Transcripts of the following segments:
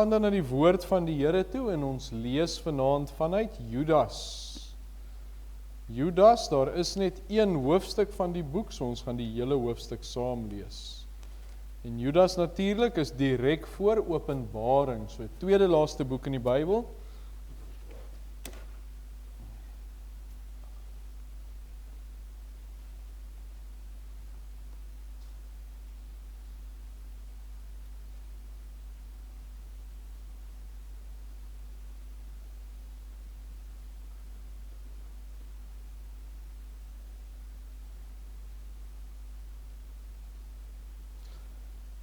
Gaan dan na die woord van die Here toe en ons lees vanaand vanuit Judas. Judas, daar is net een hoofstuk van die boek, so ons gaan die hele hoofstuk saam lees. En Judas natuurlik is direk voor Openbaring, so tweede laaste boek in die Bybel.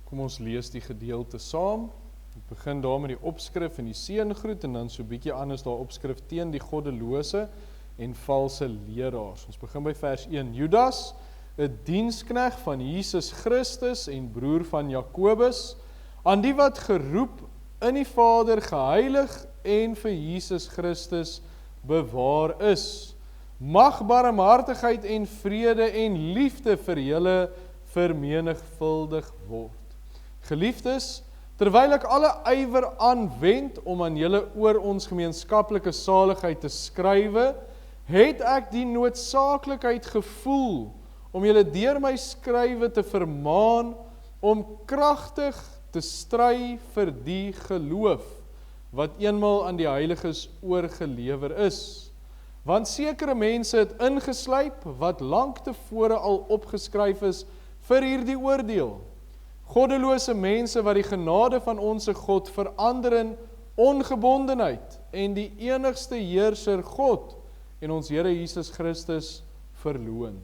Kom ons lees die gedeelte saam. Ek begin daar met die opskrif en die seëngroet en dan so bietjie anders daar opskrif teen die goddelose en valse leraars. Ons begin by vers 1. Judas, 'n diensknegt van Jesus Christus en broer van Jakobus, aan die wat geroep in die Vader geheilig en vir Jesus Christus bewaar is. Mag barmhartigheid en vrede en liefde vir julle vermenigvuldig word. Geliefdes, terwyl ek alle ywer aanwend om aan julle oor ons gemeenskaplike saligheid te skrywe, het ek die noodsaaklikheid gevoel om julle deur my skrywe te vermaan om kragtig te stry vir die geloof wat eenmaal aan die heiliges oorgelewer is. Want sekere mense het ingeslyp wat lank tevore al opgeskryf is vir hierdie oordeel. Goddelose mense wat die genade van onsse God verander in ongebondenheid en die enigste heerser God en ons Here Jesus Christus verloon.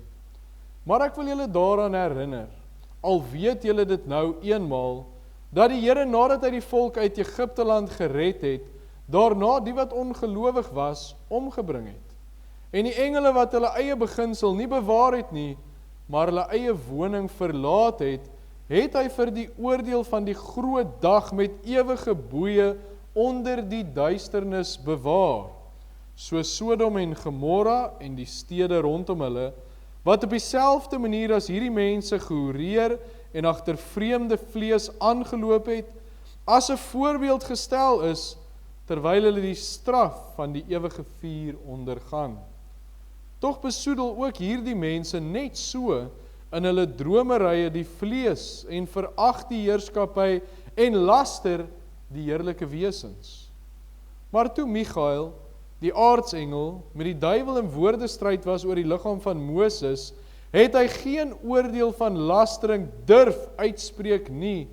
Maar ek wil julle daaraan herinner, al weet julle dit nou eenmaal, dat die Here nadat hy die volk uit Egipte land gered het, daarna die wat ongelowig was, omgebring het. En die engele wat hulle eie beginsel nie bewaar het nie, maar hulle eie woning verlaat het hy vir die oordeel van die groot dag met ewige boeye onder die duisternis bewaar, soos Sodom en Gomorra en die stede rondom hulle, wat op dieselfde manier as hierdie mense gehoreer en agter vreemde vlees aangeloop het, as 'n voorbeeld gestel is, terwyl hulle die straf van die ewige vuur ondergaan. Tog besoedel ook hierdie mense net so in hulle dromerye die vlees en verag die heerskappy en laster die heerlike wesens. Maar toe Michael, die aartsengel, met die duiwel in woordestryd was oor die liggaam van Moses, het hy geen oordeel van lastering durf uitspreek nie,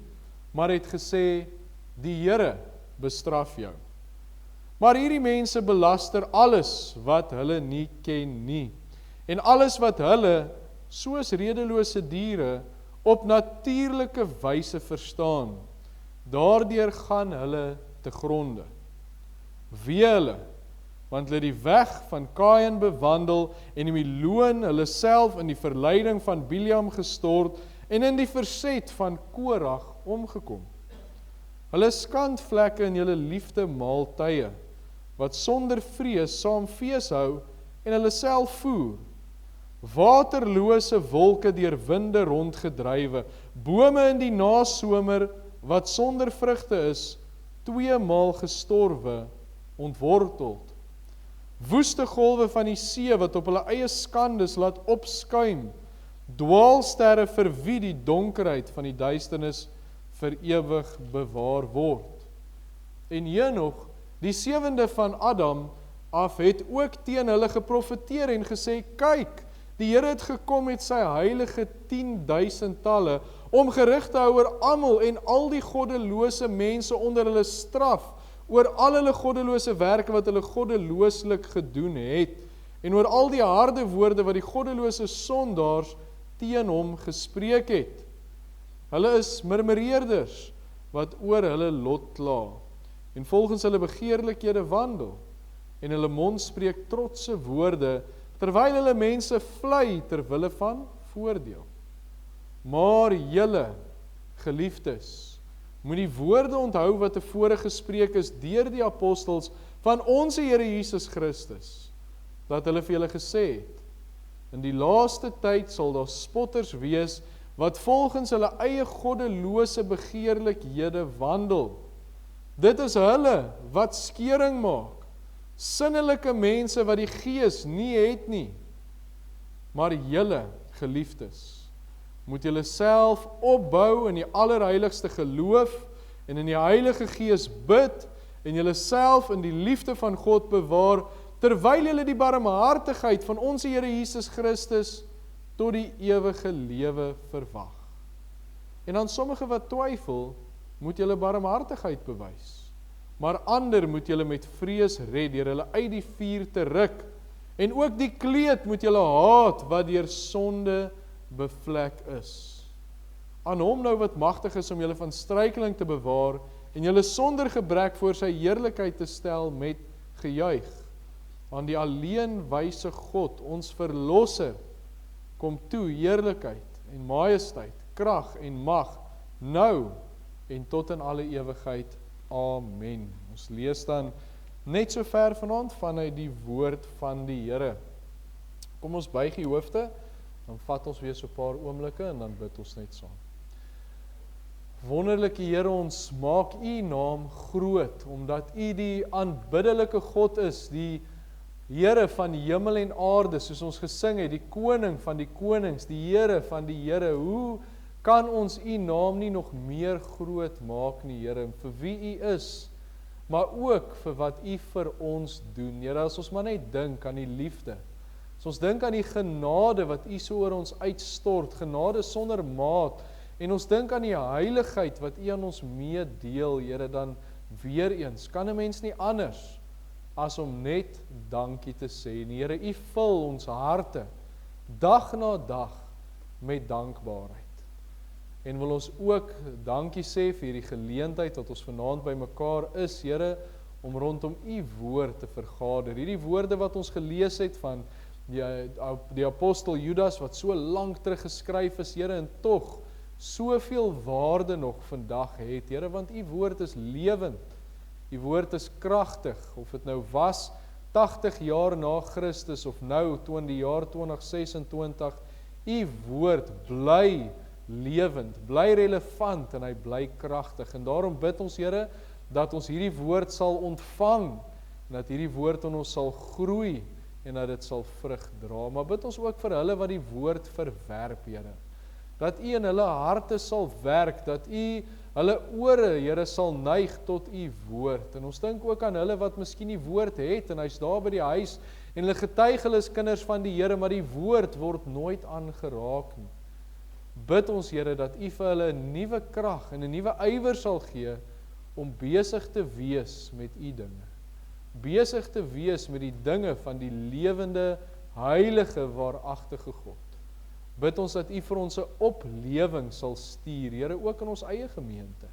maar het gesê, die Here bestraf jou. Maar hierdie mense belaster alles wat hulle nie ken nie, en alles wat hulle soos redelose diere op natuurlike wyse verstaan. Daardeur gaan hulle te gronde. Wee hulle, want hulle die weg van Kain bewandel en die loon hulle self in die verleiding van Biliam gestort en in die verset van Korag omgekom. Hulle skandvlekke in julle liefde maaltye, wat sonder vrees saam fees hou en hulle self voer. Waterlose wolke deur winde rondgedrywe, bome in die nasomer wat sonder vrugte is, 2 maal gestorwe, ontworteld. Woeste golwe van die see wat op hulle eie skandes laat opskuim, dwaalsterre vir wie die donkerheid van die duisternis vir ewig bewaar word. En Henog, die 7de van Adam af, het ook teen hulle geprofeteer en gesê, kyk, die Here het gekom met sy heilige 10.000-talle, om gerig te hou oor almal en al die goddelose mense onder hulle straf, oor al hulle goddelose werke wat hulle goddelooslik gedoen het, en oor al die harde woorde wat die goddelose sondaars teen hom gespreek het. Hulle is murmureerders, wat oor hulle lot kla, en volgens hulle begeerlikhede wandel, en hulle mond spreek trotse woorde, terwyl hulle mense vlei ter wille van voordeel. Maar julle, geliefdes, moet die woorde onthou wat tevore gespreek is deur die apostels van ons Here Jesus Christus, dat hulle vir julle gesê het, in die laaste tyd sal daar spotters wees, wat volgens hulle eie goddelose begeerlikhede wandel. Dit is hulle wat skering maak. Sinnelike mense wat die Gees nie het nie. Maar julle, geliefdes, moet julle self opbou in die allerheiligste geloof en in die Heilige Gees bid en julle self in die liefde van God bewaar, terwyl julle die barmhartigheid van ons Here Jesus Christus tot die ewige lewe verwag. En aan sommige wat twyfel, moet julle barmhartigheid bewys. Maar ander moet julle met vrees red, deur hulle uit die vuur te ruk. En ook die kleed moet julle haat, wat deur sonde bevlek is. Aan hom nou wat magtig is om julle van struikeling te bewaar, en julle sonder gebrek voor sy heerlikheid te stel met gejuig. Aan die alleen wyse God, ons verlosser, kom toe heerlikheid en majesteit, krag en mag, nou en tot in alle ewigheid. Amen. Ons lees dan net so ver vanaand vanuit die woord van die Here. Kom ons buig die hoofde, dan vat ons weer so 'n paar oomblikke en dan bid ons net saam. Wonderlike Here, ons maak U naam groot, omdat U die aanbiddelike God is, die Here van hemel en aarde, soos ons gesing het, die koning van die konings, die Here van die Here. Hoe kan ons U naam nie nog meer groot maak nie, Here, vir wie U is, maar ook vir wat U vir ons doen. Here, as ons maar net dink aan die liefde, as ons dink aan die genade wat U so oor ons uitstort, genade sonder maat, en ons dink aan die heiligheid wat U aan ons meedeel, Here, dan weer eens, kan 'n mens nie anders as om net dankie te sê. En Here, U vul ons harte, dag na dag, met dankbaarheid. En wil ons ook dankie sê vir hierdie geleentheid wat ons vanaand by mekaar is, Here, om rondom U woord te vergader. Hierdie woorde wat ons gelees het van die apostel Judas, wat so lank terug geskryf is, Here, en tog soveel waarde nog vandag het, Here, want U woord is lewend, U woord is kragtig, of dit nou was 80 jaar na Christus, of nou in die jaar 2026, U woord bly lewend, bly relevant, en hy bly kragtig, en daarom bid ons, Here, dat ons hierdie woord sal ontvang, en dat hierdie woord in ons sal groei, en dat dit sal vrug dra, maar bid ons ook vir hulle wat die woord verwerp, Here, dat U in hulle harte sal werk, dat U hulle ore, Here, sal neig tot U woord, en ons dink ook aan hulle wat miskien die woord het, en hy's daar by die huis, en hulle getuig hulle is kinders van die Here, maar die woord word nooit aangeraak nie. Bid ons, Here, dat U vir hulle 'n nuwe krag en 'n nuwe ywer sal gee, om besig te wees met U dinge, besig te wees met die dinge van die lewende, heilige, waaragtige God. Bid ons dat U vir ons 'n oplewing sal stuur, Here, ook in ons eie gemeente.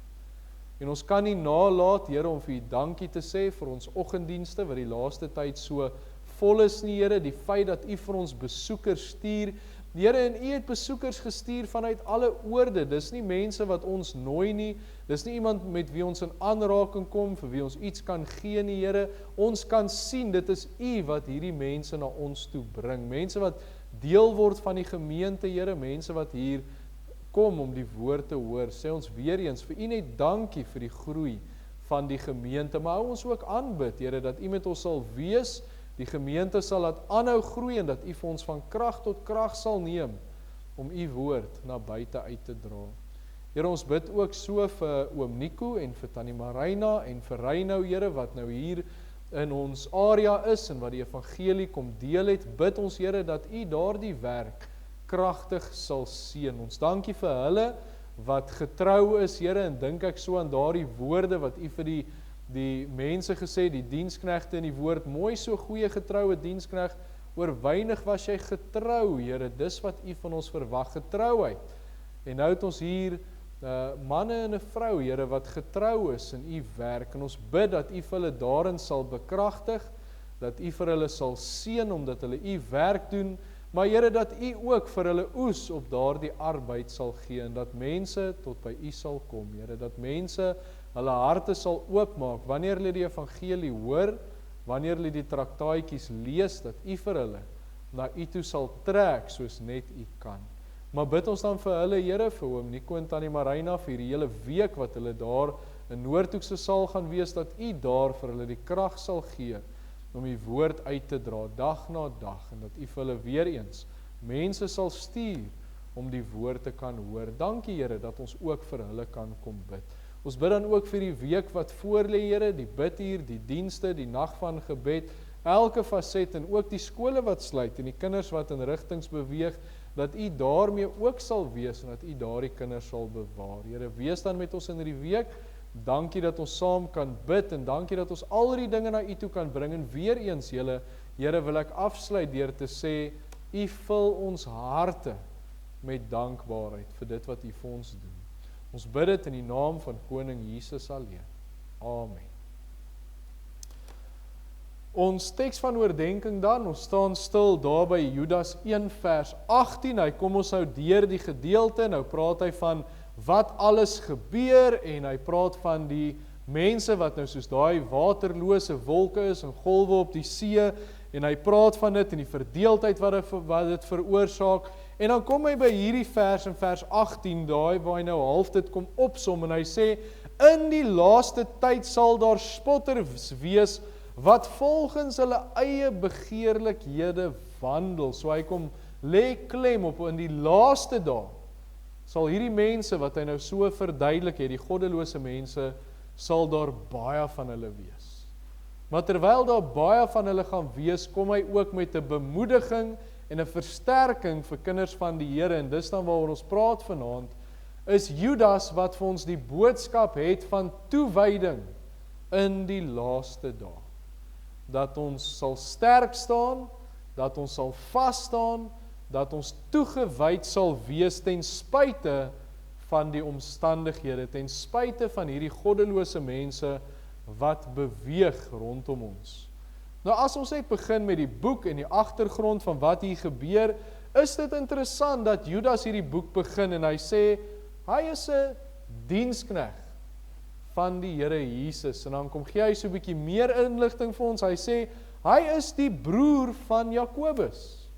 En ons kan nie nalat, Here, om vir U dankie te sê vir ons oggenddienste, wat die laaste tyd so vol is nie, Here, die feit dat U vir ons besoekers stuur, Here, en U het besoekers gestuur vanuit alle oorde, dis nie mense wat ons nooi nie, dis nie iemand met wie ons in aanraking kom, vir wie ons iets kan gee nie, Here, ons kan sien, dit is U wat hierdie mense na ons toe bring, mense wat deel word van die gemeente, Here, mense wat hier kom om die woord te hoor, sê ons weer eens, vir U net dankie vir die groei van die gemeente, maar hou ons ook aanbid, Here, dat U met ons sal wees, die gemeente sal laat aanhou groei, en dat U vir ons van krag tot krag sal neem, om U woord na buite uit te dra. Here, ons bid ook so vir oom Nico, en vir Tannie Marina, en vir Reinou, Here, wat nou hier in ons area is, en wat die evangelie kom deel het, bid ons, Here, dat U daardie werk kragtig sal seën. Ons dankie vir hulle, wat getrou is, Here, en dink ek so aan daardie woorde, wat U vir die mense gesê, die diensknegte in die woord, mooi so goeie getroue dienskneg, oor weinig was jy getrou, Here, dis wat U van ons verwag, getrouheid. En nou het ons hier manne en 'n vrou, Here, wat getrou is in U werk, en ons bid dat U vir hulle daarin sal bekragtig, dat U vir hulle sal seën, omdat hulle U werk doen, maar Here, dat U ook vir hulle oes op daardie arbeid sal gee, en dat mense tot by U sal kom, Here, dat mense hulle harte sal oopmaak, wanneer hulle die evangelie hoor, wanneer hulle die traktaatjies lees, dat U vir hulle na U toe sal trek, soos net U kan. Maar bid ons dan vir hulle, Here, vir oom Nico en Tannie Marina, vir die hele week wat hulle daar 'n Noordhoekse saal gaan wees, dat U daar vir hulle die krag sal gee om U woord uit te dra dag na dag, en dat U vir hulle weer eens mense sal stuur om die woord te kan hoor. Dankie Here dat ons ook vir hulle kan kom bid. Ons bid dan ook vir die week wat voor lê, Here, die bidhuur, die dienste, die nag van gebed, elke faset en ook die skole wat sluit en die kinders wat in rigtings beweeg, dat U daarmee ook sal wees en dat U daardie kinders sal bewaar. Here, wees dan met ons in hierdie week. Dankie dat ons saam kan bid en dankie dat ons al die dinge na U toe kan bring. En weer eens, Here, wil ek afsluit deur te sê, U vul ons harte met dankbaarheid vir dit wat U vir ons doen. Ons bid dit in die naam van Koning Jesus alleen. Amen. Ons teks van oordenking dan, ons staan stil daar by Judas 1 vers 18, hy kom ons nou deur die gedeelte, nou praat hy van wat alles gebeur, en hy praat van die mense wat nou soos daai waterlose wolke is, en golwe op die see, en hy praat van dit, en die verdeeldheid wat dit veroorsaak, en dan kom hy by hierdie vers, in vers 18, daai waar hy nou half dit kom opsom, en hy sê, in die laaste tyd sal daar spotters wees, wat volgens hulle eie begeerlikhede wandel. So hy kom lê klem op in die laaste dae, sal hierdie mense wat hy nou so verduidelik het, die goddelose mense, sal daar baie van hulle wees. Maar terwyl daar baie van hulle gaan wees, kom hy ook met 'n bemoediging en 'n versterking vir kinders van die Here, en dis dan waaroor ons praat vanaand, is Judas wat vir ons die boodskap het van toewyding in die laaste dae. Dat ons sal sterk staan, dat ons sal vas staan, dat ons toegewyd sal wees ten spyte van die omstandighede, ten spyte van hierdie goddelose mense wat beweeg rondom ons. Nou as ons net begin met die boek en die agtergrond van wat hier gebeur, is dit interessant dat Judas hierdie boek begin en hy sê, hy is 'n diensknegt van die Here Jesus, en dan kom gee hy so 'n bietjie meer inligting vir ons, hy sê, hy is die broer van Jakobus.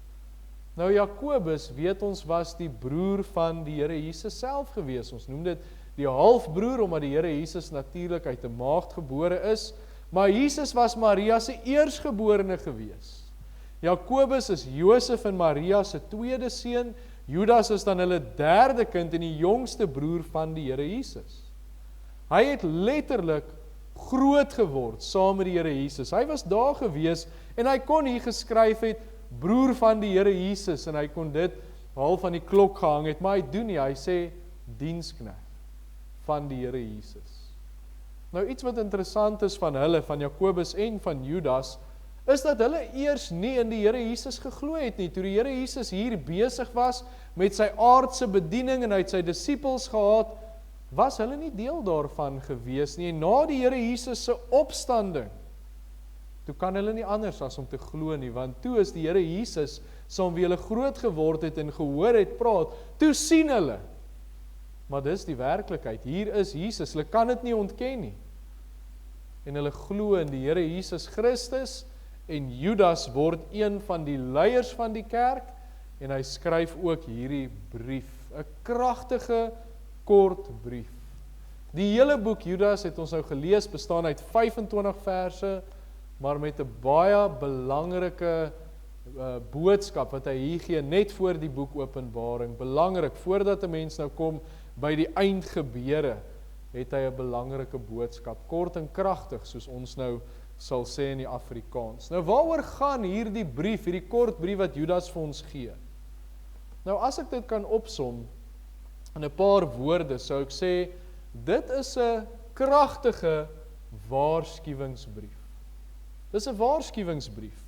Nou Jakobus, weet ons, was die broer van die Here Jesus self gewees, ons noem dit die halfbroer, omdat die Here Jesus natuurlik uit 'n maagd gebore is, maar Jesus was Maria se eersgeborene gewees. Jakobus is Josef en Maria se tweede seun, Judas is dan hulle derde kind en die jongste broer van die Here Jesus. Hy het letterlik groot geword saam met die Here Jesus. Hy was daar gewees en hy kon hier geskryf het, broer van die Here Jesus, en hy kon dit half aan die klok gehang het, maar hy doen nie, hy sê diensknegt van die Here Jesus. Nou iets wat interessant is van hulle, van Jakobus en van Judas, is dat hulle eers nie in die Here Jesus geglo het nie. Toe die Here Jesus hier besig was met sy aardse bediening en hy het sy disippels gehad, was hulle nie deel daarvan gewees nie. En na die Here Jesus se opstanding, toe kan hulle nie anders as om te glo nie, want toe is die Here Jesus, saam wie hulle groot geword het en gehoor het praat, toe sien hulle. Maar dis die werklikheid, hier is Jesus, hulle kan dit nie ontken nie. En hulle glo in die Here Jesus Christus, en Judas word een van die leiers van die kerk, en hy skryf ook hierdie brief, 'n kragtige, kort brief. Die hele boek Judas het ons nou gelees, bestaan uit 25 verse, maar met 'n baie belangrike boodskap wat hy hier gee, net voor die boek Openbaring. Belangrik, voordat 'n mens nou kom by die eindgebeure, het hy 'n belangrike boodskap, kort en kragtig, soos ons nou sal sê in die Afrikaans. Nou waaroor gaan hierdie brief, hierdie kort brief wat Judas vir ons gee? Nou as ek dit kan opsom in 'n paar woorde, sou ek sê, dit is 'n kragtige waarskuwingsbrief. Dis 'n waarskuwingsbrief,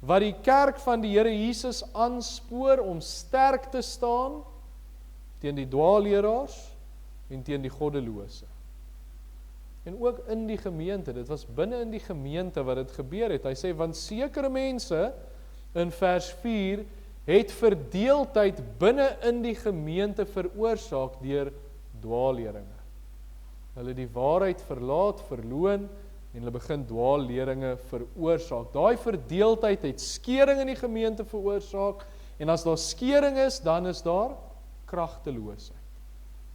wat die kerk van die Here Jesus aanspoor om sterk te staan teen die dwaalleraars en teen die goddelose. En ook in die gemeente, dit was binne in die gemeente wat dit gebeur het. Hy sê, want sekere mense, in vers 4, het verdeeldheid binne in die gemeente veroorsaak deur dwaalleringe. Hulle die waarheid verlaat, verloon, en hulle begin dwaalleringe veroorsaak. Daai verdeeldheid het skeuring in die gemeente veroorsaak, en as daar skeuring is, dan is daar kragteloosheid.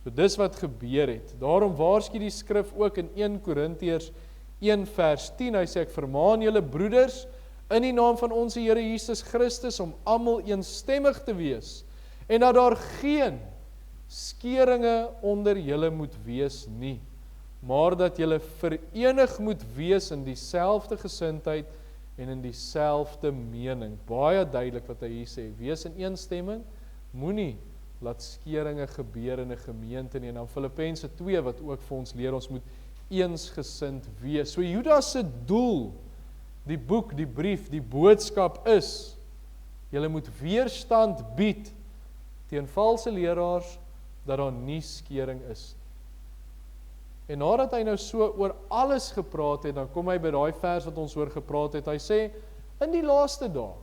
So dis wat gebeur het. Daarom waarsku die skrif ook in 1 Korintiërs 1 vers 10, hy sê, ek vermaan julle broeders, in die naam van ons Here Jesus Christus, om almal eensstemmig te wees, en dat daar geen skeringe onder julle moet wees nie, maar dat julle verenig moet wees in dieselfde gesindheid en in dieselfde mening. Baie duidelik wat hy hier sê, wees in eensstemming, moenie laat skeringe gebeur in 'n gemeente nie. En dan Filippense 2 wat ook vir ons leer, ons moet eensgesind wees. So Judas se doel, die boek, die brief, die boodskap is, julle moet weerstand bied teen valse leraars, dat daar nie skering is. En nadat hy nou so oor alles gepraat het, dan kom hy by daai vers wat ons oor gepraat het, hy sê, in die laaste dae,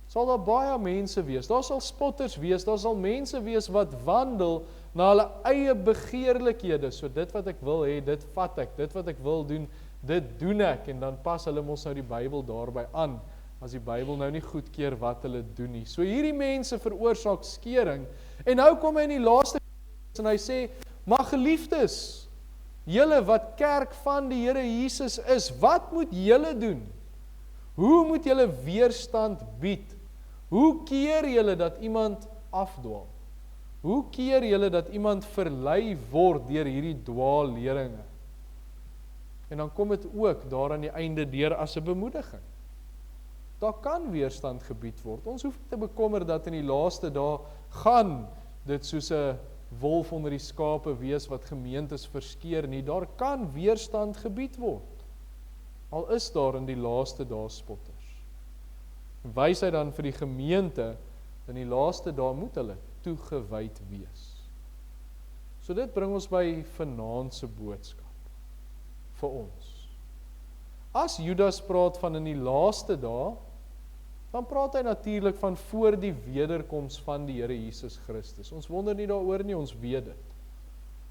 sal daar baie mense wees, daar sal spotters wees, daar sal mense wees wat wandel na hulle eie begeerlikhede, so dit wat ek wil hê, dit vat ek, dit wat ek wil doen, dit doen ek, en dan pas hulle mos nou die Bybel daarby aan, as die Bybel nou nie goedkeur wat hulle doen nie. So hierdie mense veroorsaak skering, en nou kom hy in die laaste en hy sê, maar geliefdes, julle wat kerk van die Here Jesus is, wat moet julle doen? Hoe moet julle weerstand bied? Hoe keer julle dat iemand afdwaal? Hoe keer julle dat iemand verlei word deur hierdie dwaalleringe? En dan kom dit ook daar aan die einde deur as 'n bemoediging. Daar kan weerstand gebied word. Ons hoef nie te bekommer dat in die laaste dae gaan dit soos 'n wolf onder die skape wees wat gemeentes verskeer nie. Daar kan weerstand gebied word. Al is daar in die laaste dae spotters. Wys hy dan vir die gemeente, in die laaste dae moet hulle toegewyd wees. So dit bring ons by vanaand se boodskap vir ons. As Judas praat van in die laaste dae, dan praat hy natuurlik van voor die wederkoms van die Here Jesus Christus. Ons wonder nie daaroor nie, ons weet dit.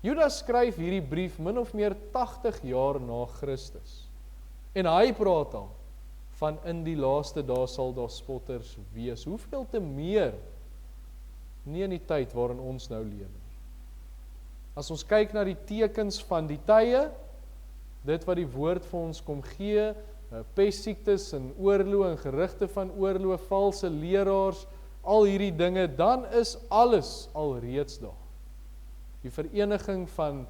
Judas skryf hierdie brief min of meer 80 jaar na Christus. En hy praat al van in die laaste dae sal daar spotters wees. Hoeveel te meer nie in die tyd waarin ons nou lewe nie. As ons kyk na die tekens van die tye, dit wat die woord vir ons kom gee, pestsiektes en oorloë en gerugte van oorloë, valse leraars, al hierdie dinge, dan is alles alreeds daar. Die vereniging van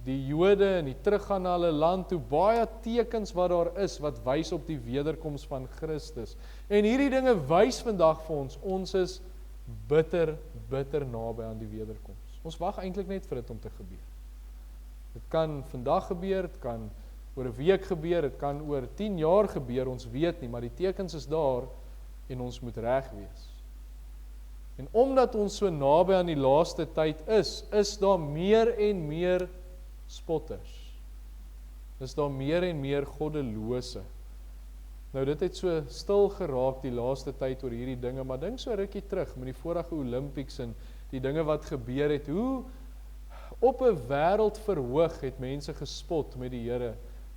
die Jode en die teruggaan na hulle land toe, baie tekens wat daar is, wat wys op die wederkoms van Christus. En hierdie dinge wys vandag vir ons is bitter naby aan die wederkoms. Ons wag eintlik net vir dit om te gebeur. Dit kan vandag gebeur, dit kan oor 'n week gebeur, dit kan oor 10 jaar gebeur, ons weet nie, maar die tekens is daar en ons moet reg wees. En omdat ons so naby aan die laaste tyd is daar meer en meer spotters. Is daar meer en meer goddelose. Nou dit het so stil geraak die laaste tyd oor hierdie dinge, maar dink so rukkie terug met die vorige Olympics en die dinge wat gebeur het, hoe op 'n wêreldverhoog het mense gespot met die Here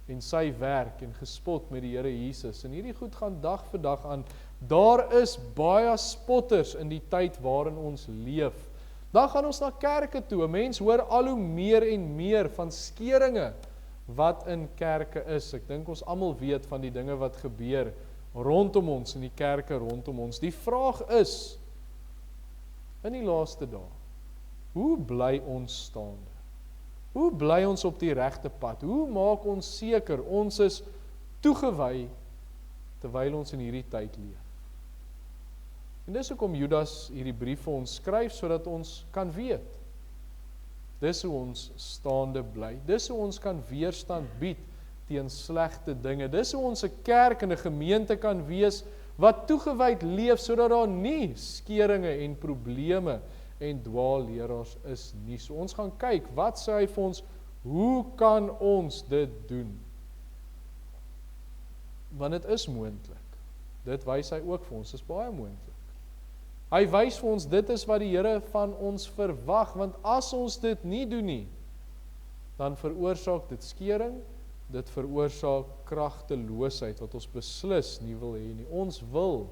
en sy werk en gespot met die Here Jesus. En hierdie goed gaan dag vir dag aan. Daar is baie spotters in die tyd waarin ons leef. Dan gaan ons na kerke toe. Mense hoor al hoe meer en meer van skeringe wat in kerke is. Ek dink ons almal weet van die dinge wat gebeur rondom ons in die kerke rondom ons. Die vraag is, in die laaste dae, hoe bly ons staande? Hoe bly ons op die regte pad? Hoe maak ons seker ons is toegewy terwyl ons in hierdie tyd leef? En dis hoekom Judas hierdie brief vir ons skryf, sodat ons kan weet. Dis hoe ons staande bly. Dis hoe ons kan weerstand bied teen slegte dinge. Dis hoe ons 'n kerk en 'n gemeente kan wees wat toegewyd leef, sodat daar nie skeringe en probleme en dwaalleraars is nie. So ons gaan kyk, wat sê hy vir ons, hoe kan ons dit doen? Want dit is moontlik. Dit wys hy ook vir ons, dit is baie moontlik. Hy wys vir ons, dit is wat die Here van ons verwag, want as ons dit nie doen nie, dan veroorsaak dit skering, dit veroorsaak kragteloosheid, wat ons beslis nie wil hê nie. Ons wil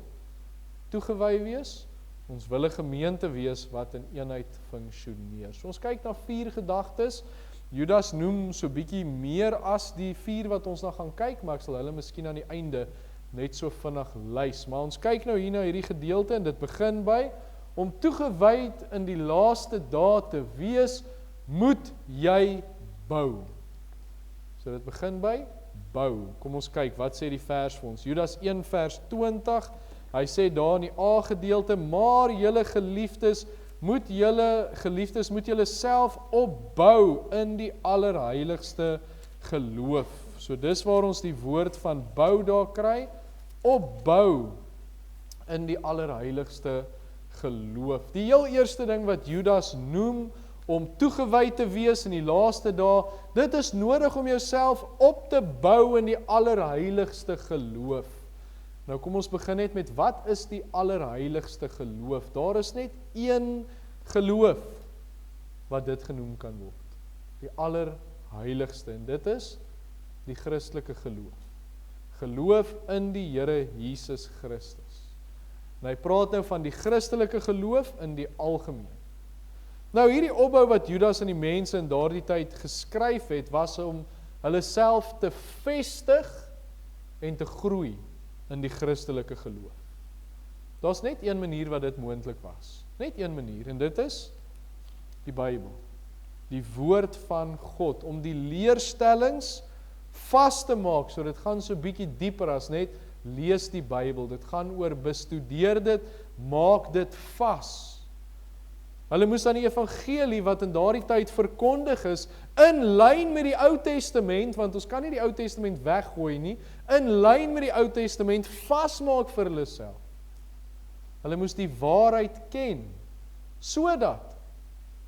toegewy wees, Ons wil 'n gemeente wees wat in eenheid funksioneer. So ons kyk na 4 gedagtes. Judas noem so bietjie meer as die 4 wat ons nou gaan kyk, maar ek sal hulle miskien aan die einde net so vinnig lys. Maar ons kyk nou hier na hierdie gedeelte en dit begin by om toegewyd in die laaste dae te wees, moet jy bou. So dit begin by bou. Kom ons kyk, wat sê die vers vir ons? Judas 1 vers 20, hy sê daar in die A gedeelte, maar julle geliefdes moet julle self opbou in die allerheiligste geloof. So dis waar ons die woord van bou daar kry, opbou in die allerheiligste geloof. Die heel eerste ding wat Judas noem, om toegewyd te wees in die laaste dae, dit is nodig om jouself op te bou in die allerheiligste geloof. Nou kom ons begin net met, wat is die allerheiligste geloof? Daar is net een geloof wat dit genoem kan word. Die allerheiligste, en dit is die Christelike geloof. Geloof in die Here Jesus Christus. En hy praat nou van die Christelike geloof in die algemeen. Nou hierdie opbou wat Judas aan die mense in daardie tyd geskryf het, was om hulle self te vestig en te groei in die Christelike geloof. Daar's net een manier wat dit moontlik was. Net een manier, en dit is die Bybel. Die woord van God, om die leerstellings vas te maak, so dit gaan so bietjie dieper as net lees die Bybel. Dit gaan oor bestudeer dit, maak dit vas. Hulle moes dan die evangelie wat in daardie tyd verkondig is, in lyn met die Ou Testament, want ons kan nie die Ou Testament weggooi nie, in lyn met die Ou Testament vasmaak vir hulle self. Hulle moes die waarheid ken, sodat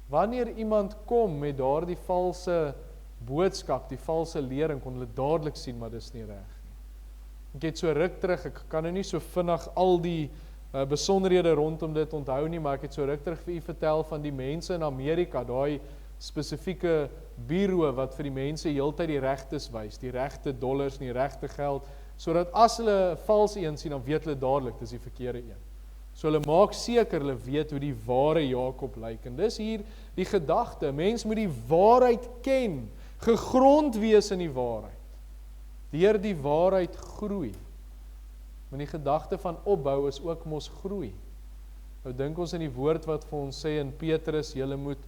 wanneer iemand kom met daardie valse boodskap, die valse lering, kon hulle dadelik sien, maar dis nie reg nie. Ek het so ruk terug, ek kan nou nie so vinnig al die besonderhede rondom dit onthou nie, maar ek het so ruk terug vir u vertel van die mense in Amerika, daai spesifieke bureau wat vir die mense heeltyd die regtes wys, die regte dollars en die regte geld, sodat as hulle 'n valse een sien, dan weet hulle dadelik dis die verkeerde een. So hulle maak seker hulle weet hoe die ware Jakob lyk. En dis hier die gedagte, mens moet die waarheid ken, gegrond wees in die waarheid. Deur die waarheid groei. Maar die gedagte van opbou is ook mos groei. Nou dink ons in die woord wat vir ons sê in Petrus, julle moet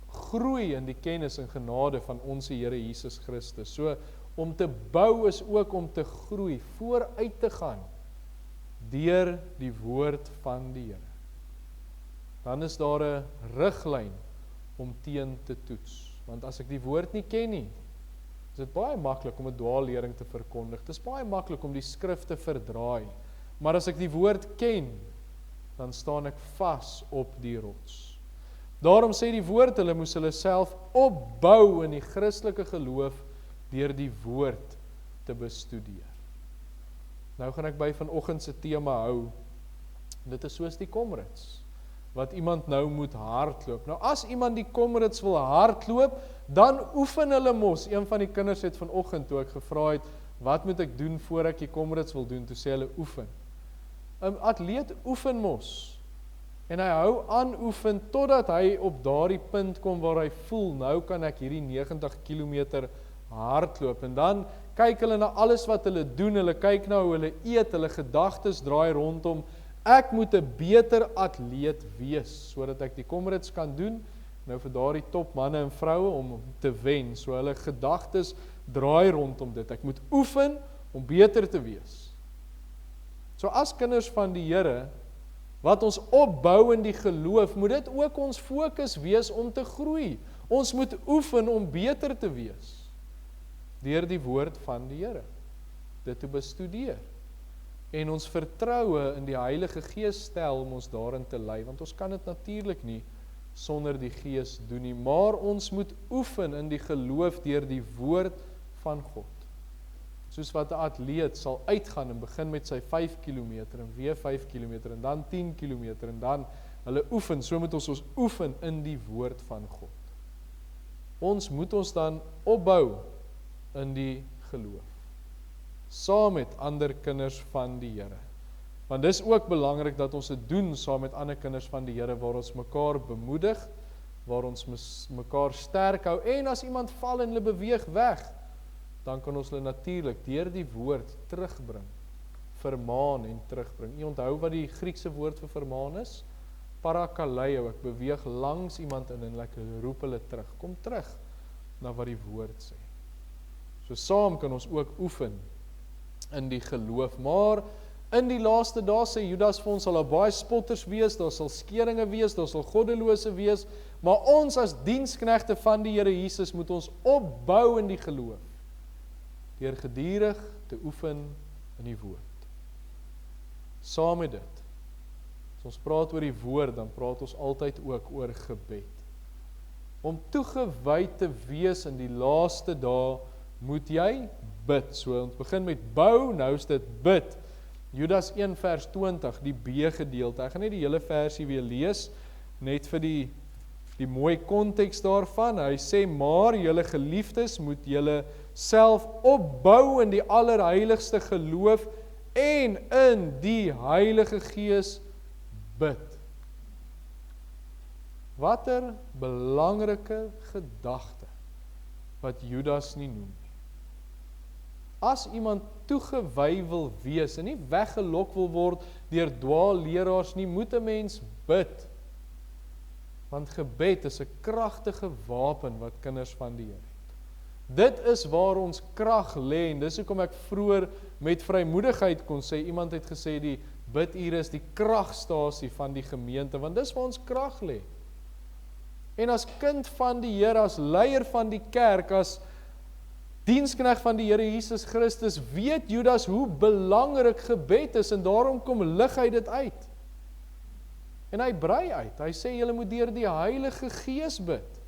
groei in die kennis en genade van ons Here Jesus Christus. So om te bou is ook om te groei, vooruit te gaan deur die woord van die Here. Dan is daar 'n riglyn om teen te toets. Want as ek die woord nie ken nie, is dit baie maklik om 'n dwaallering te verkondig. Dit is baie maklik om die skrif te verdraai. Maar as ek die woord ken, dan staan ek vas op die rots. Daarom sê die woord, hulle moes hulle self opbou in die Christelike geloof deur die woord te bestudeer. Nou gaan ek by vanoggend se tema hou. Dit is soos die Comrades, wat iemand nou moet hardloop. Nou as iemand die Comrades wil hardloop, dan oefen hulle mos. Een van die kinders het vanoggend, toe ek gevra het, wat moet ek doen voor ek die Comrades wil doen, toe sê hulle oefen. 'n Atleet oefen mos. En hy hou aan oefen totdat hy op daardie punt kom waar hy voel, nou kan ek hierdie 90 km hardloop. En dan kyk hulle na alles wat hulle doen, hulle kyk na hoe hulle eet, hulle gedagtes draai rondom, ek moet 'n beter atleet wees, sodat ek die Comrades kan doen, nou vir daardie top manne en vroue om te wen. So hulle gedagtes draai rondom dit. Ek moet oefen om beter te wees. So as kinders van die Here, wat ons opbou in die geloof, moet dit ook ons fokus wees om te groei. Ons moet oefen om beter te wees deur die woord van die Here, dit te bestudeer. En ons vertroue in die Heilige Gees stel om ons daarin te lei, want ons kan dit natuurlik nie sonder die Gees doen nie, maar ons moet oefen in die geloof deur die woord van God. Soos wat 'n atleet sal uitgaan en begin met sy 5 km en weer 5 km en dan 10 km en dan hulle oefen, so moet ons oefen in die woord van God. Ons moet ons dan opbou in die geloof, saam met ander kinders van die Here. Want dis ook belangrik dat ons dit doen saam met ander kinders van die Here, waar ons mekaar bemoedig, waar ons mekaar sterk hou, en as iemand val en hulle beweeg weg, dan kan ons hulle natuurlik deur die woord terugbring, vermaan en terugbring. U onthou wat die Griekse woord vir vermaan is? Parakaleo, ek beweeg langs iemand in en ek roep hulle terug. Kom terug na wat die woord sê. So saam kan ons ook oefen in die geloof, maar in die laaste dae sê Judas vir ons, sal daar baie spotters wees, daar sal skeringe wees, daar sal goddelose wees, maar ons as diensknegte van die Here Jesus moet ons opbou in die geloof, deur gedurig te oefen in die woord. Saam met dit, as ons praat oor die woord, dan praat ons altyd ook oor gebed. Om toegewy te wees in die laaste dae, moet jy bid. So ons begin met bou, nou is dit bid. Judas 1 vers 20, die B-gedeelte. Ek gaan net die hele versie weer lees, net vir die mooi konteks daarvan. Hy sê, maar julle geliefdes moet julle self opbou in die allerheiligste geloof en in die Heilige Gees bid. Watter belangrike gedagte wat Judas nie noem nie. As iemand toegewy wil wees en nie weggelok wil word deur dwaalleraars nie, moet 'n mens bid. Want gebed is 'n kragtige wapen wat kinders van die Here het. Dit is waar ons krag lê, en dis hoekom ek vroeër met vrymoedigheid kon sê, iemand het gesê die bidure is die kragstasie van die gemeente, want dis waar ons krag lê. En as kind van die Here, as leier van die kerk, as diensknegt van die Here Jesus Christus, weet Judas hoe belangrik gebed is, en daarom kom lig hy dit uit. En hy brei uit, hy sê, julle moet deur die Heilige Gees bid.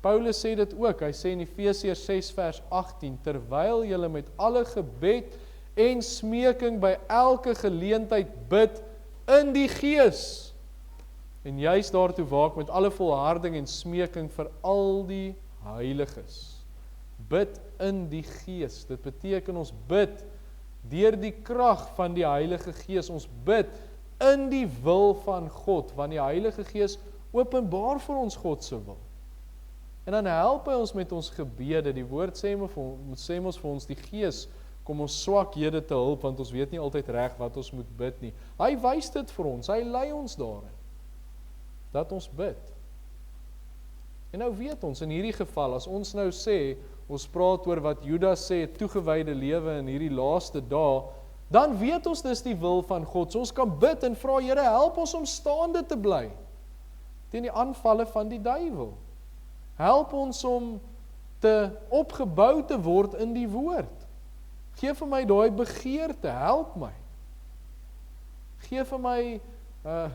Paulus sê dit ook, hy sê in Efesiërs 6 vers 18, terwyl julle met alle gebed en smeking by elke geleentheid bid in die Gees, en juist daartoe waak met alle volharding en smeking vir al die heiliges. Bid in die Gees, dit beteken ons bid deur die krag van die Heilige Gees, ons bid in die wil van God, want die Heilige Gees openbaar vir ons God se wil. En dan help hy ons met ons gebede, die woord sê ons vir ons, die Gees kom ons swakhede te hulp, want ons weet nie altyd reg wat ons moet bid nie. Hy wys dit vir ons, hy lei ons daarin, dat ons bid. En nou weet ons, in hierdie geval, as ons nou sê, ons praat oor wat Judas sê, toegewyde lewe in hierdie laaste dae, dan weet ons dis die wil van God. So ons kan bid en vra, Here, help ons om staande te bly teen die aanvalle van die duiwel. Help ons om te opgebou te word in die woord. Geef vir my daai begeerte, help my. Geef vir my,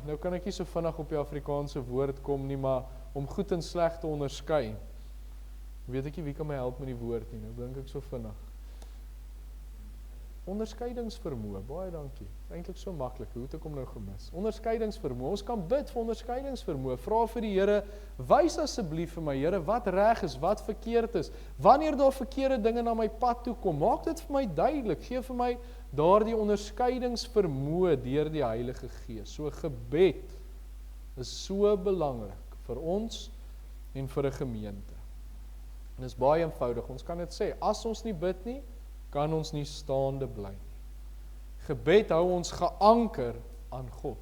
nou kan ek nie so vinnig op die Afrikaanse woord kom nie, maar om goed en sleg te onderskei. Weet ek nie wie kan my help met die woord nie, nou dink ek so vinnig. Onderskeidingsvermoë, baie dankie. Eintlik so maklik, hoe het ek hom nou gemis? Onderskeidingsvermoë, ons kan bid vir onderskeidingsvermoë. Vra vir die Here, wys asseblief vir my, Here, wat reg is, wat verkeerd is. Wanneer daar verkeerde dinge na my pad toe kom, maak dit vir my duidelik. Gee vir my daardie onderskeidingsvermoë deur die Heilige Gees. So gebed is so belangrik vir ons en vir 'n gemeente. En dit is baie eenvoudig, ons kan dit sê, as ons nie bid nie, kan ons nie staande bly nie. Gebed hou ons geanker aan God.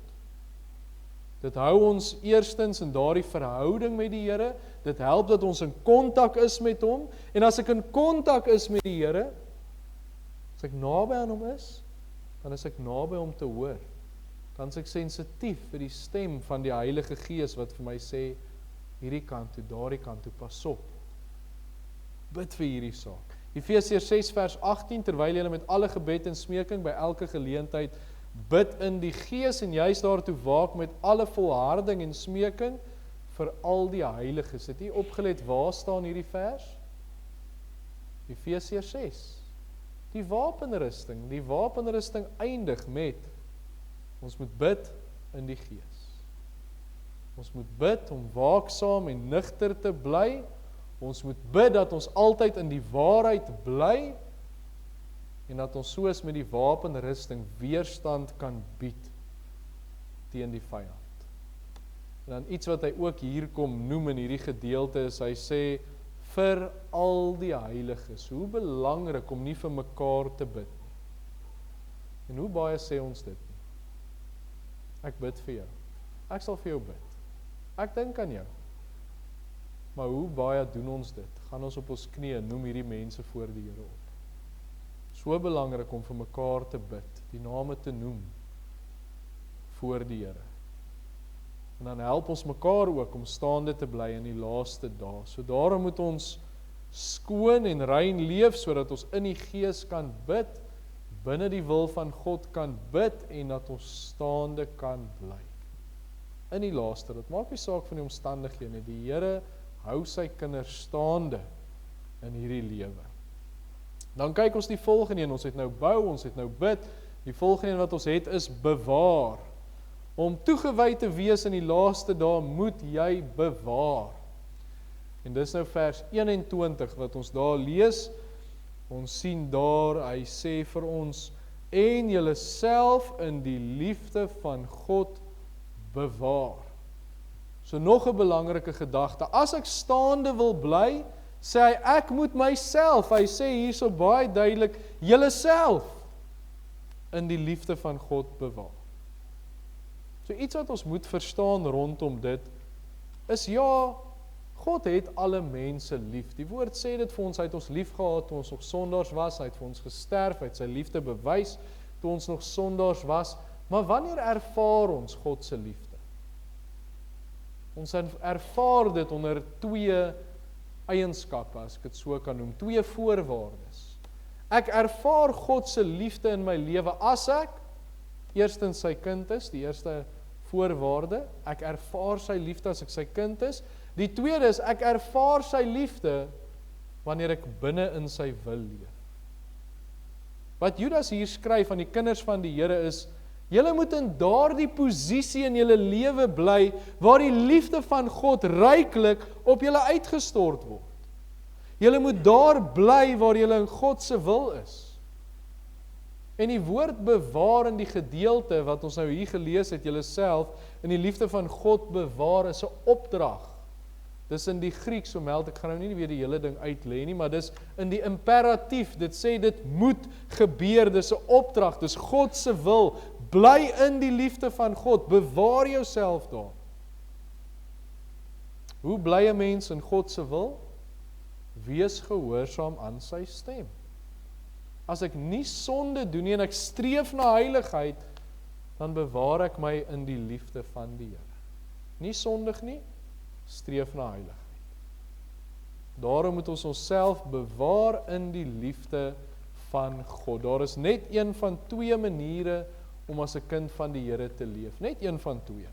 Dit hou ons eerstens in daardie verhouding met die Here, dit help dat ons in kontak is met hom, en as ek in kontak is met die Here, as ek naby aan hom is, dan is ek naby om te hoor. Dan is ek sensitief vir die stem van die Heilige Gees wat vir my sê, hierdie kant toe, daardie kant toe, pas op. Bid vir hierdie saak. Efesiërs 6 vers 18, terwyl julle met alle gebed en smeking by elke geleentheid bid in die Gees en juist daartoe waak met alle volharding en smeking vir al die heiliges. Het jy opgelet waar staan hierdie vers? Efesiërs 6. Die wapenrusting eindig met ons moet bid in die Gees. Ons moet bid om waaksaam en nugter te bly. Ons moet bid dat ons altyd in die waarheid bly, en dat ons soos met die wapenrusting weerstand kan bied teen die vyand. En dan iets wat hy ook hier kom noem in hierdie gedeelte is, hy sê, vir al die heiliges, hoe belangrik om nie vir mekaar te bid nie. En hoe baie sê ons dit nie? Ek bid vir jou. Ek sal vir jou bid. Ek dink aan jou. Maar hoe baie doen ons dit? Gaan ons op ons knieë, noem hierdie mense voor die Here op. So belangrik om vir mekaar te bid, die name te noem voor die Here. En dan help ons mekaar ook om staande te bly in die laaste dae. So daarom moet ons skoon en rein leef, sodat ons in die Gees kan bid, binne die wil van God kan bid, en dat ons staande kan bly. In die laaste, dit maak nie saak van die omstandighede, die Here hou sy kinders staande in hierdie lewe. Dan kyk ons die volgende een, ons het nou bou, ons het nou bid, die volgende een wat ons het is bewaar. Om toegewy te wees in die laaste dae, moet jy bewaar. En dis nou vers 21 wat ons daar lees. Ons sien daar, hy sê vir ons, en julle self in die liefde van God bewaar. So nog 'n belangrike gedagte. As ek staande wil bly, sê hy, ek moet myself, hy sê hierso baie duidelik, julle self in die liefde van God bewaar. So iets wat ons moet verstaan rondom dit, is ja, God het alle mense lief. Die woord sê dit vir ons, hy het ons lief gehad toe ons nog sondaars was, hy het vir ons gesterf, hy het sy liefde bewys toe ons nog sondaars was, maar wanneer ervaar ons God se liefde? Ons ervaar dit onder twee eienskappe, as ek dit so kan noem, twee voorwaardes. Ek ervaar God se liefde in my lewe as ek eerstens sy kind is, die eerste voorwaarde, ek ervaar sy liefde as ek sy kind is. Die tweede is, ek ervaar sy liefde wanneer ek binne in sy wil leef. Wat Judas hier skryf aan die kinders van die Here is, julle moet in daardie posisie in julle lewe bly, waar die liefde van God ryklik op julle uitgestort word. Julle moet daar bly waar julle in God se wil is. En die woord bewaar in die gedeelte wat ons nou hier gelees het, julle self in die liefde van God bewaar, is 'n opdrag. Dis in die Grieks, so meld, ek gaan nou nie weer die hele ding uitlê nie, maar dis in die imperatief, dit sê dit moet gebeur, dis 'n opdrag, dis God se wil, bly in die liefde van God, bewaar jouself daar. Hoe bly 'n mens in God se wil? Wees gehoorsaam aan sy stem. As ek nie sonde doen nie en ek streef na heiligheid, dan bewaar ek my in die liefde van die Here. Nie sondig nie, streef na heiligheid. Daarom moet ons onsself bewaar in die liefde van God. Daar is net een van twee maniere om as 'n kind van die Here te leef. Net een van twee.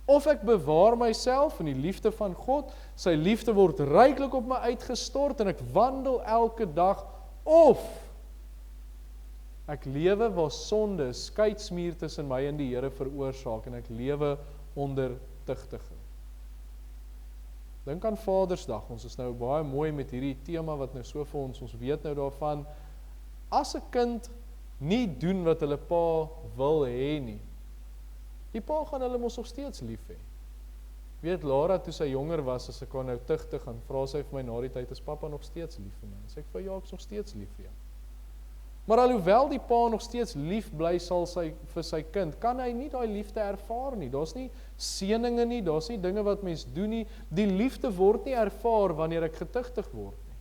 Of ek bewaar myself in die liefde van God, sy liefde word ryklik op my uitgestort en ek wandel elke dag, of ek lewe waar sonde skeidsmuur tussen my en die Here veroorsaak en ek lewe onder tugtiging. Dink aan Vadersdag, ons is nou baie mooi met hierdie tema wat nou so vir ons weet nou daarvan, as 'n kind nie doen wat hulle pa wil hê nie, die pa gaan hulle mos nog steeds lief hê. Weet Lara, toe sy jonger was, as ek haar nou tugtig gaan, vra sy vir my na die tyd, is pappa nog steeds lief vir my? En sê ek vir ja, ek is nog steeds lief vir jou. Maar alhoewel die pa nog steeds lief bly sal vir sy kind, kan hy nie daai liefde ervaar nie. Daar's nie seëninge nie, daar's nie dinge wat mens doen nie. Die liefde word nie ervaar wanneer ek getugtig word nie.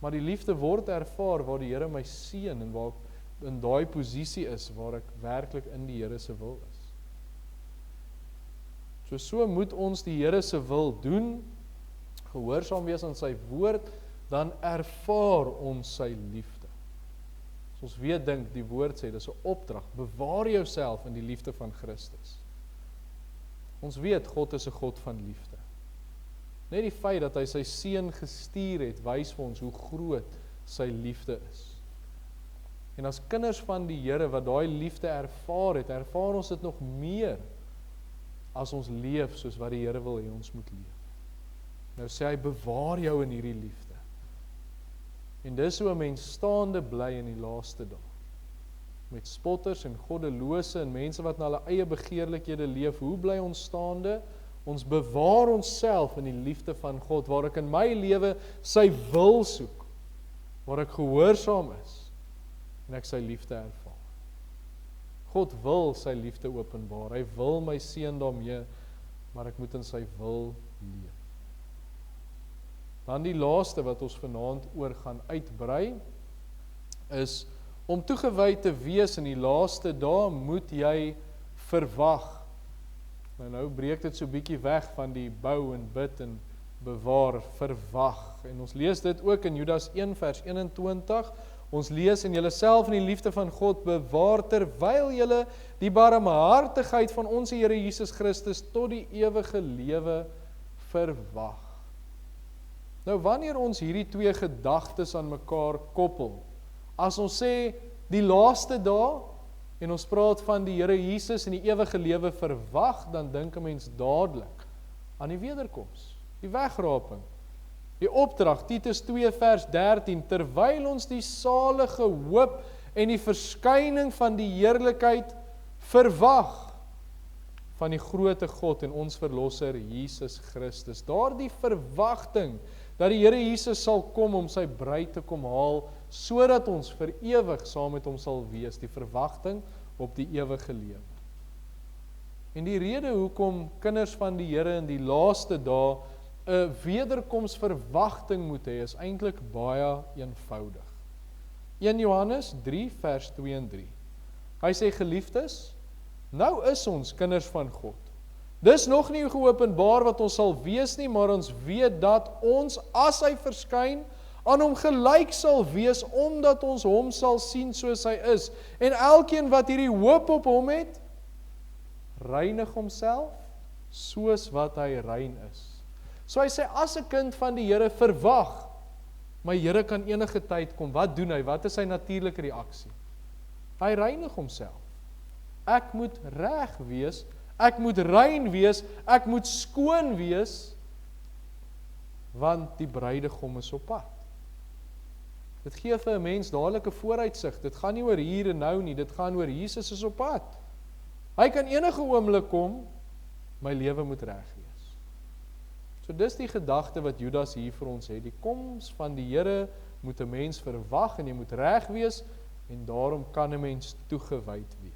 Maar die liefde word ervaar waar die Here my seën en waar ek in daai posisie is waar ek werklik in die Here se wil is. So moet ons die Here se wil doen, gehoorsaam wees aan sy woord, dan ervaar ons sy liefde. Ons weet dink, die woord sê, dis 'n opdrag, bewaar jouself in die liefde van Christus. Ons weet, God is 'n God van liefde. Net die feit dat hy sy seun gestuur het, wys vir ons hoe groot sy liefde is. En as kinders van die Here wat daai liefde ervaar het, ervaar ons dit nog meer as ons leef soos wat die Here wil hê ons moet leef. Nou sê hy, bewaar jou in hierdie liefde. En dis hoe 'n mens staande bly in die laaste dae. Met spotters en goddelose en mense wat na hulle eie begeerlikhede leef, hoe bly ons staande? Ons bewaar onsself in die liefde van God, waar ek in my lewe sy wil soek, waar ek gehoorsaam is, en ek sy liefde ervaar. God wil sy liefde openbaar, hy wil my seën daarmee, maar ek moet in sy wil leef. Dan die laaste wat ons vanaand oor gaan uitbrei, is om toegewy te wees in die laaste dae, moet jy verwag. Nou breek dit so bietjie weg van die bou en bid en bewaar, verwag. En ons lees dit ook in Judas 1 vers 21. Ons lees en julle self in die liefde van God bewaar, terwyl julle die barmhartigheid van ons Here Jesus Christus tot die ewige lewe verwag. Nou wanneer ons hierdie twee gedagtes aan mekaar koppel, as ons sê die laaste dae, en ons praat van die Here Jesus en die ewige lewe verwag, dan dink 'n mens dadelik aan die wederkoms, die wegraping, die opdrag, Titus 2 vers 13, terwyl ons die salige hoop en die verskyning van die heerlikheid verwag, van die groote God en ons verlosser Jesus Christus. Daardie verwagting, dat die Here Jesus sal kom om sy bruid te kom haal, sodat ons vir ewig saam met hom sal wees, die verwagting op die ewige lewe. En die rede hoekom kinders van die Here in die laaste dae 'n wederkomsverwagting moet hê, is eintlik baie eenvoudig. 1 Johannes 3 vers 2 en 3. Hy sê, geliefdes, nou is ons kinders van God. Dis nog nie geopenbaar wat ons sal wees nie, maar ons weet dat ons, as hy verskyn, aan hom gelyk sal wees, omdat ons hom sal sien soos hy is. En elkeen wat hierdie hoop op hom het, reinig homself, soos wat hy rein is. So hy sê, as 'n kind van die Here verwag, my Here kan enige tyd kom, wat doen hy? Wat is sy natuurlike reaksie? Hy reinig homself. Ek moet reg wees, ek moet rein wees, ek moet skoon wees, want die bruidegom is op pad. Dit gee vir 'n mens dadelik 'n vooruitsig. Dit gaan nie oor hier en nou nie, dit gaan oor Jesus is op pad. Hy kan enige oomblik kom, my lewe moet reg wees. So dis die gedagte wat Judas hier vir ons het. Die koms van die Here moet 'n mens verwag en jy moet reg wees, en daarom kan 'n mens toegewyd wees.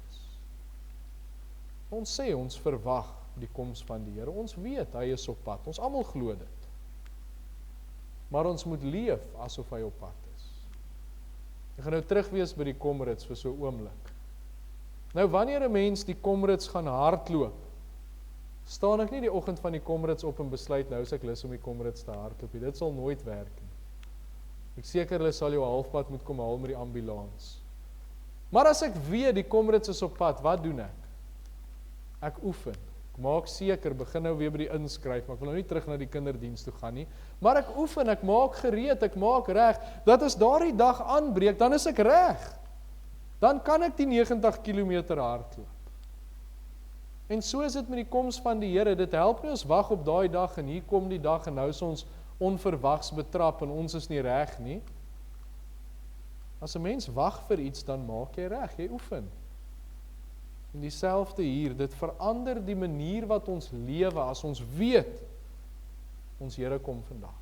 Ons sê, ons verwag die koms van die Here. Ons weet, hy is op pad. Ons almal glo dit. Maar ons moet leef asof hy op pad is. Ek gaan nou terug wees by die Komrits vir so 'n oomblik. Nou, wanneer 'n mens die Komrits gaan hardloop, staan ek nie die oggend van die Komrits op en besluit, nou is ek lus om die Komrits te hardloop. Dit sal nooit werk nie. Ek seker hulle sal jou halfpad moet kom haal met die ambulans. Maar as ek weet die Komrits is op pad, wat doen ek? Ek oefen. Ek maak seker, begin nou weer by die inskryf, maar ek wil nou nie terug na die kinderdiens toe gaan nie. Maar ek oefen, ek maak gereed, ek maak reg, dat as daardie dag aanbreek, dan is ek reg. Dan kan ek die 90 km hardloop. En so is dit met die koms van die Here. Dit help nie ons wag op daai dag en hier kom die dag en nou is ons onverwags betrap en ons is nie reg nie. As 'n mens wag vir iets, dan maak jy reg, jy oefen. En dieselfde hier, dit verander die manier wat ons lewe as ons weet, ons Here kom vandag.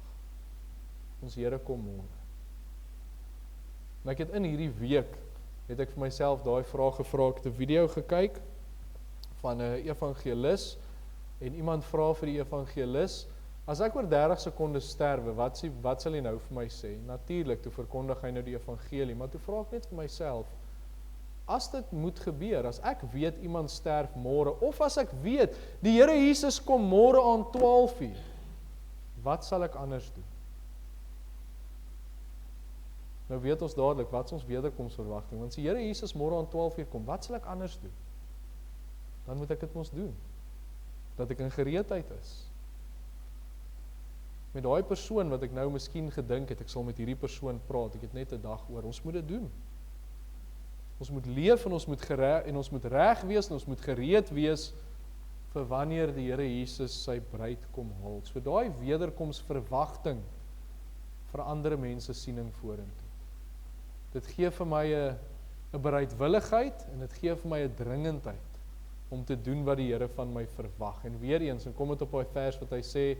Ons Here kom môre. En ek het in hierdie week, het ek vir myself daai vraag gevra, ek het 'n video gekyk van 'n evangelis, en iemand vra vir die evangelis, as ek oor 30 sekondes sterwe, wat sal hy nou vir my sê? Natuurlik, toe verkondig hy nou die evangelie, maar toe vra ek net vir myself, as dit moet gebeur, as ek weet iemand sterf môre, of as ek weet, die Here Jesus kom môre aan 12:00, wat sal ek anders doen? Nou weet ons dadelik, wat is ons wederkomsverwagting? Want as die Here Jesus môre aan 12:00 kom, wat sal ek anders doen? Dan moet ek dit mos doen. Dat ek in gereedheid is. Met daai persoon wat ek nou miskien gedink het, ek sal met hierdie persoon praat, ek het net 'n dag oor, ons moet dit doen. Ons moet leef en ons moet reg wees en ons moet gereed wees vir wanneer die Here Jesus sy bruid kom haal. So daai wederkomsverwagting vir ander mense siening vorentoe. Dit gee vir my 'n bereidwilligheid en dit gee vir my 'n dringendheid om te doen wat die Here van my verwag. En weer eens, en kom dit op daai vers wat hy sê,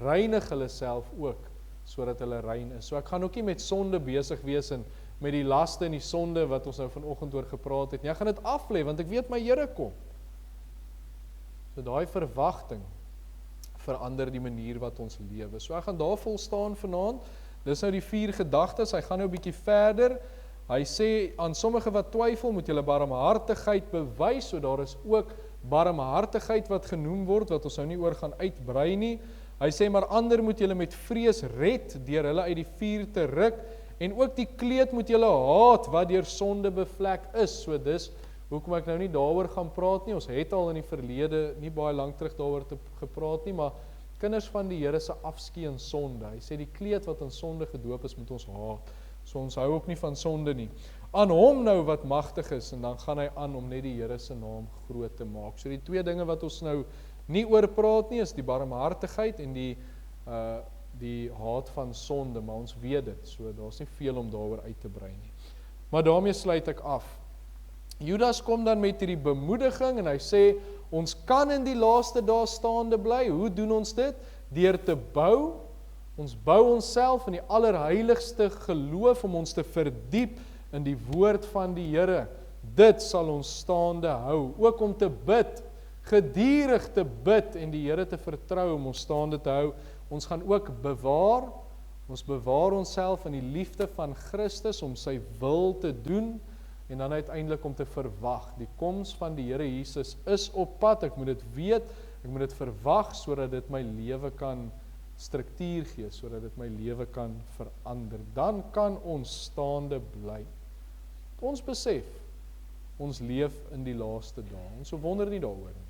reinig hulle self ook, sodat hulle rein is. So ek gaan ook nie met sonde besig wees en met die laste en die sonde wat ons nou vanoggend oor gepraat het. Ek gaan dit af lê, want ek weet my Here kom. So daai verwagting verander die manier wat ons lewe. So ek gaan daar vol staan vanaand. Dis nou die 4 gedagtes. Hy gaan nou 'n bietjie verder. Hy sê aan sommige wat twyfel, moet julle barmhartigheid bewys. So daar is ook barmhartigheid wat genoem word, wat ons nou nie oor gaan uitbrei nie. Hy sê maar ander moet julle met vrees red deur hulle uit die vuur te ruk. En ook die kleed moet julle haat wat deur sonde bevlek is. So dis hoekom ek nou nie daaroor gaan praat nie. Ons het al in die verlede nie baie lank terug daaroor gepraat nie, maar kinders van die Here se afskeid in sonde. Hy sê die kleed wat in sonde gedoop is, moet ons haat. So ons hou ook nie van sonde nie. Aan hom nou wat magtig is, en dan gaan hy aan om net die Here se naam groot te maak. So die 2 dinge wat ons nou nie oor praat nie, is die barmhartigheid en die haat van sonde, maar ons weet dit, so daar's nie veel om daaroor uit te brei nie. Maar daarmee sluit ek af. Judas kom dan met hierdie bemoediging en hy sê, ons kan in die laaste dae staande bly. Hoe doen ons dit? Deur te bou. Ons bou onsself in die allerheiligste geloof om ons te verdiep in die woord van die Here. Dit sal ons staande hou. Ook om te bid, geduldig te bid en die Here te vertrou om ons staande te hou. Ons gaan ook bewaar. Ons bewaar onsself in die liefde van Christus om sy wil te doen. En dan uiteindelik om te verwag. Die koms van die Here Jesus is op pad. Ek moet dit weet, ek moet dit verwag, sodat dit my lewe kan struktuur gee, sodat dit my lewe kan verander. Dan kan ons staande bly. Ons besef, ons leef in die laaste dae. Ons wonder nie daaroor nie.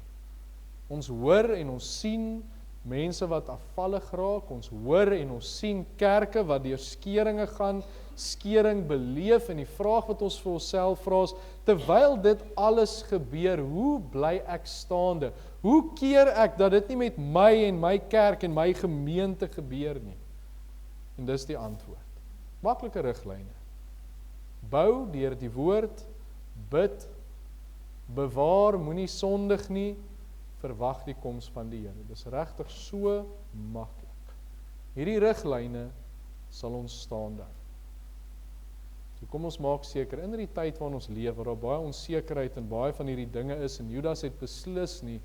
Ons hoor en ons sien mense wat afvallig raak, ons hoor en ons sien kerke wat deur skeringe gaan, skering beleef, en die vraag wat ons vir onsself vra is, terwyl dit alles gebeur, hoe bly ek staande? Hoe keer ek dat dit nie met my en my kerk en my gemeente gebeur nie? En dis die antwoord. Maklike riglyne. Bou deur die woord, bid, bewaar, moenie sondig nie, verwag die koms van die Here. Dis regtig so maklik. Hierdie riglyne sal ons staande hou. So kom ons maak seker, in die tyd waarin ons leef, waar daar baie onsekerheid en baie van hierdie dinge is, en Judas het beslis nie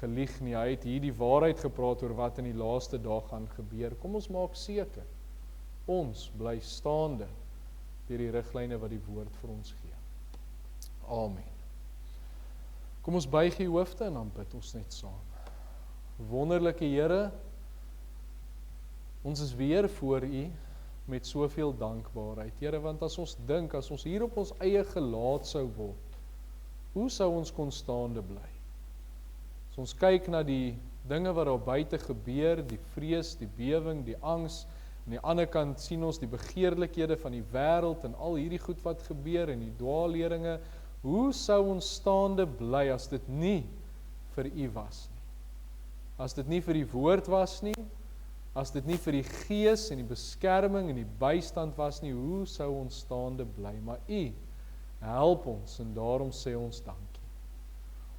gelieg nie, hy het hier die waarheid gepraat oor wat in die laaste dae gaan gebeur. Kom ons maak seker, ons bly staande deur die riglyne wat die woord vir ons gee. Amen. Kom ons buig die hoofde en dan bid ons net saam. Wonderlike Here, ons is weer voor U met soveel dankbaarheid. Here, want as ons dink, as ons hier op ons eie gelaat sou word, hoe sou ons kon staande bly? As ons kyk na die dinge wat daar buite gebeur, die vrees, die bewing, die angs, aan die ander kant sien ons die begeerlikhede van die wêreld en al hierdie goed wat gebeur en die dwaalleringe, hoe sou ons staande bly as dit nie vir U was nie? As dit nie vir die woord was nie, as dit nie vir die gees en die beskerming en die bystand was nie, hoe sou ons staande bly? Maar U help ons en daarom sê ons dankie.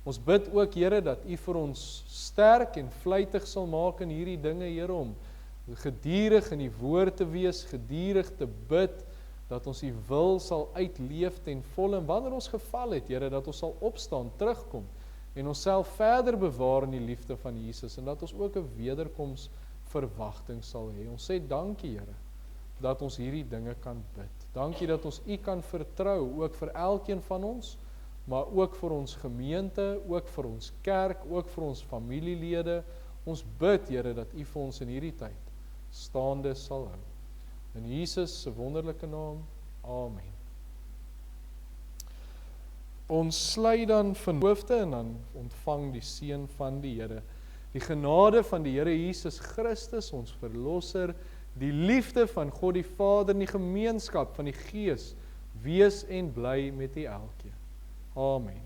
Ons bid ook, Here, dat U vir ons sterk en vlytig sal maak in hierdie dinge, Here, om gedurig in die woord te wees, gedurig te bid, dat ons U wil sal uitleef ten volle, en wanneer ons geval het, Here, dat ons sal opstaan, terugkom, en ons self verder bewaar in die liefde van Jesus, en dat ons ook 'n wederkoms verwagting sal hê. Ons sê dankie, Here, dat ons hierdie dinge kan bid. Dankie dat ons U kan vertrou, ook vir elkeen van ons, maar ook vir ons gemeente, ook vir ons kerk, ook vir ons familielede. Ons bid, Here, dat U vir ons in hierdie tyd staande sal hou. In Jesus se wonderlike naam, amen. Ons sluit dan van hoofde en dan ontvang die seën van die Here. Die genade van die Here Jesus Christus, ons verlosser, die liefde van God die Vader en die gemeenskap van die Gees, wees en bly met u elkeen. Amen.